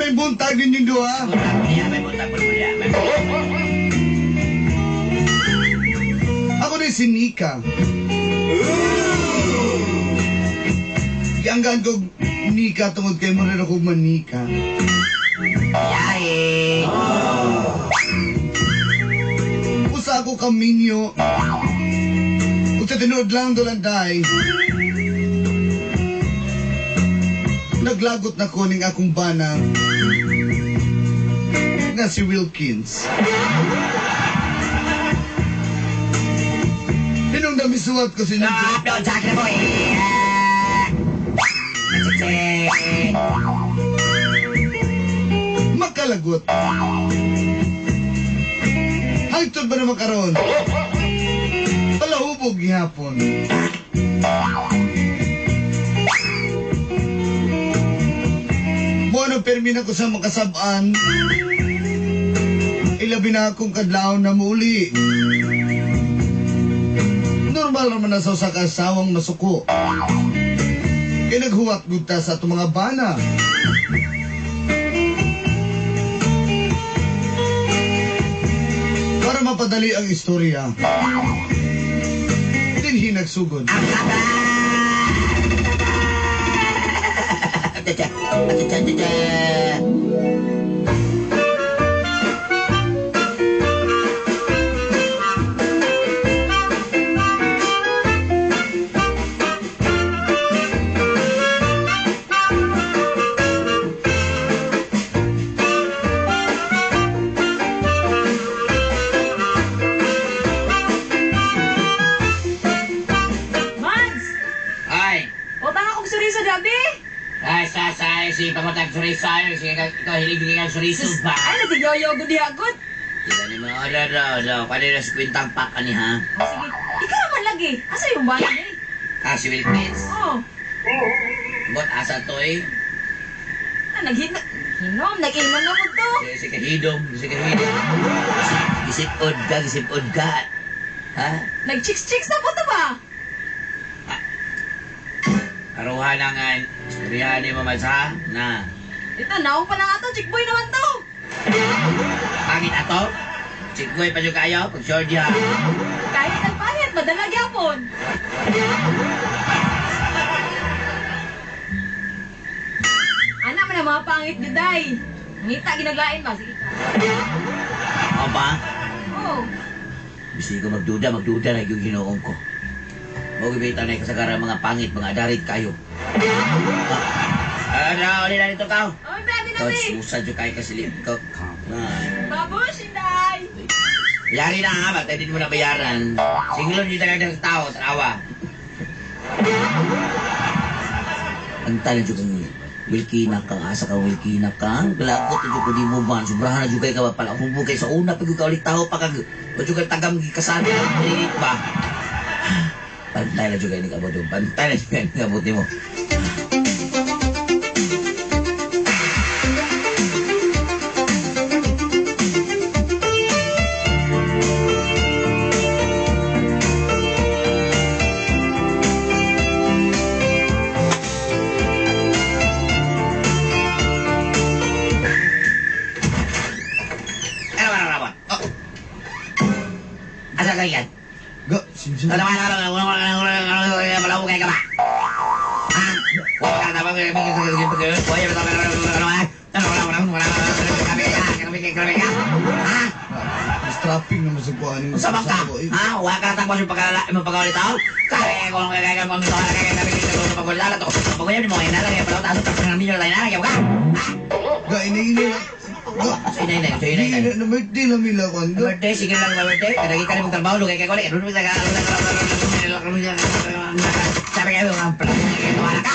May buntag din yung doha. May buntag po niya. Ako rin si Nika. Yanggan ko Nika tungod kay mo rin ako manika. Yay! Usa ako kaminyo. Kung sa tinood lang doon day. Naglagot na ko ning akong bana nga si Wilkins. Pinong namisulat ko sinyo. Don't talk to boy! Makalagot. Hangtod ba naman karon? Palahubog gihapon. Ano permina ko sa makasabaan. Ilabi na akong kadlaw na muli. Normal naman na sa kasawang masuko. Kaya naghuwat gud ta sa itong mga bana. Para mapadali ang istorya. Dinhi nagsugod. Si pangutang surisayo, sige ikaw hilig kang suriso ba? Ay, natigyoyo ko di agad. Sige ni mo, ano, kanina sa kwintang pak ka ni ha? Sige, ikaw naman lagi. Asa yung bala niya eh? Si Wilkins. Oo. Bot asa to eh? Nag-inom na mo to. Sige hidom. Gisipod ka. Ha? Nag-chicks-chicks na po to ba? Karuhan na nga, istoryahan ni Mama sa na. Ito, naong pa lang ato, chickboy naman to. Pangit ato? Chikboy pa nyo kayo, pag-short niya. Kahit nagpangit, madala gyapon. Anak mo na mga pangit juday. Ngita, ginaglain ba? Sige ka. Ako ba? Oo. Bisi ko magduda na yung ginoong ko. Huwag ibita na kasagara mga pangit, mga adarit kayo. Uli na nito ka. Ay, pwede Kau natin. susah juga kayo kasilip ko. Babush, Inday. Yari na nga, ba't hindi mo na bayaran? Singlon yung talaga ng tao, tarawa. Antalan juga ng Wilkina ka, asa ka Wilkina ka. Galakot na juga di mo ba? Sobrahan na juga ka ba pala. Hubog kayo sa una, pag ikaw ulit tao, pag juga tagam kasana, narinig ba? Pantay na juga ini kabut mo. Pantay na juga ini kabut mo. Asa ka yan? Ga, sinsin. Malaw kayo ka ba? Ha? Huwag ka na ba? Strapping naman sa kuhanin mo. Sabang ka? Ha? Huwag ka na takbo yung pagkawali tao? Kaya kung kaya kung ito na kaya kami dito sa pagkawali to. Pagkawali mo yan na lang. Palaw tayo tapos ng minyo tayo na lang. Ha? Ga, ini. Ga, So inay. ini na birthday na mila ko. Ga, Birthday, sige lang na birthday. Kadagi ka rin mong trabaho, lugay ka ko. Sabi kayo mga plan. Wala ka.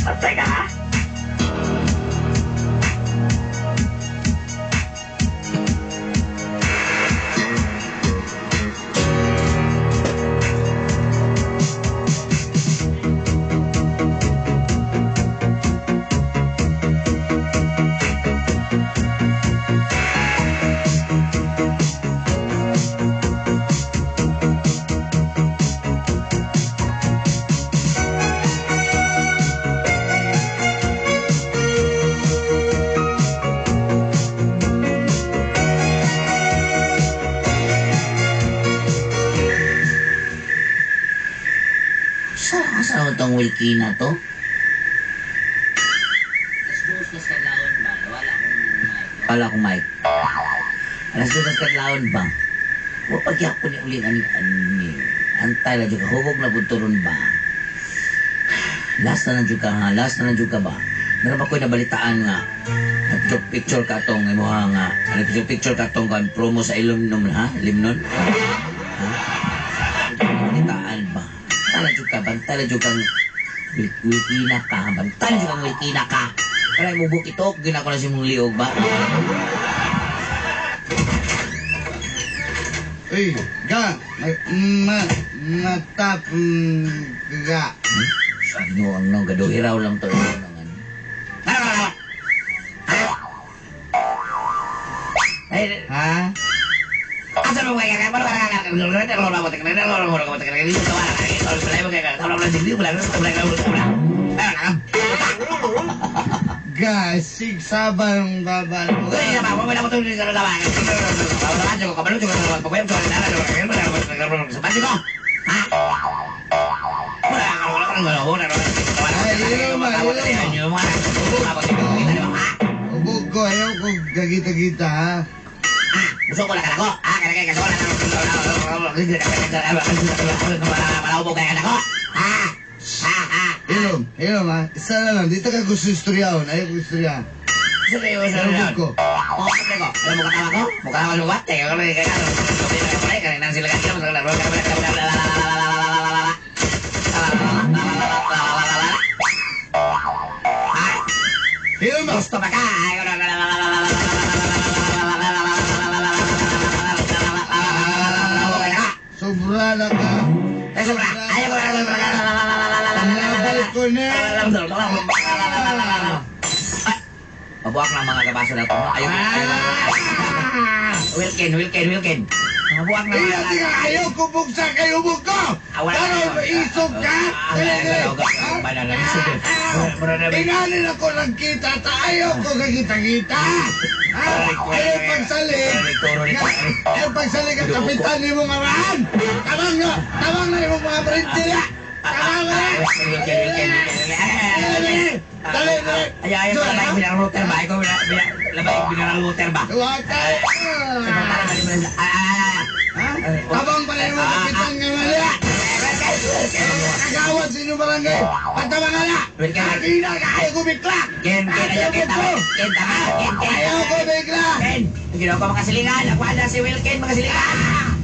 Patay ka ha? Saan itong wilkie na to? Wala akong mic. Alas 2 kadlawon ba? Wa pagyapon ni uling ani. Antay na juga hubog na bunturon ba? Last na juga ha, last na juga ba? Meron ako'y nabalitaan nga. Nag-picture ka tong imuha nga. Nag-picture ka tong kan promo sa Ilumnom ha? Limnon? Ha? Nabalitaan ba? Bantala juga wilkina ka. Bantala juga wilkina ka. Kaya mo bukitok, gina ko na si mong liog ba? Uy, ga, matap, ga. Ano ang nang gado, hiraw lang to. Ay, Ha? Asa mo kaya ka? Paano ka Gasig sabang baban mo. Ubog ko, ayaw ko gagita-gita ha. Gusto ko lang ako. Kaya gusto ko lang malaubo kaya ako. Ilom ha. Isa na lang, dito ka gusto istoryahon. Ayaw ko istorya. Seryoso Ubog yun. ko. Oo, kasi ko. Alam mo katawa ko? Mukha naman luwat eh. Kaya nang sila kasi. Ilom ha. Gusto ba ka? Sobra na ka. Ayaw ko Nabalik ko na. Mabuak na mga kabaso na ito. Ayaw. Wilkin. Mabuak na Iya, tiga ayaw ko buksa kay ubog ko. Pero isog ka. Inganin ako nagkita. Ayaw ko kagita-kita. Ayaw pagsalig. Ayaw pagsalig ang kapitan ni mong arahan. Tawang na yung mga barintila. Tawang na. Dali. Ayaw ko labay bilang router ba? Labay bilang router ba? Huwag ka. Tabang pala yung mga kapitan nga mali. Kagawad sa inyong barangay. Patawang nga na. Kakina ka. Ayaw ko bigla. Ken, Ayaw ko bigla. Ken, ginawa ko makasilingan. Ako na si Wilkin makasilingan.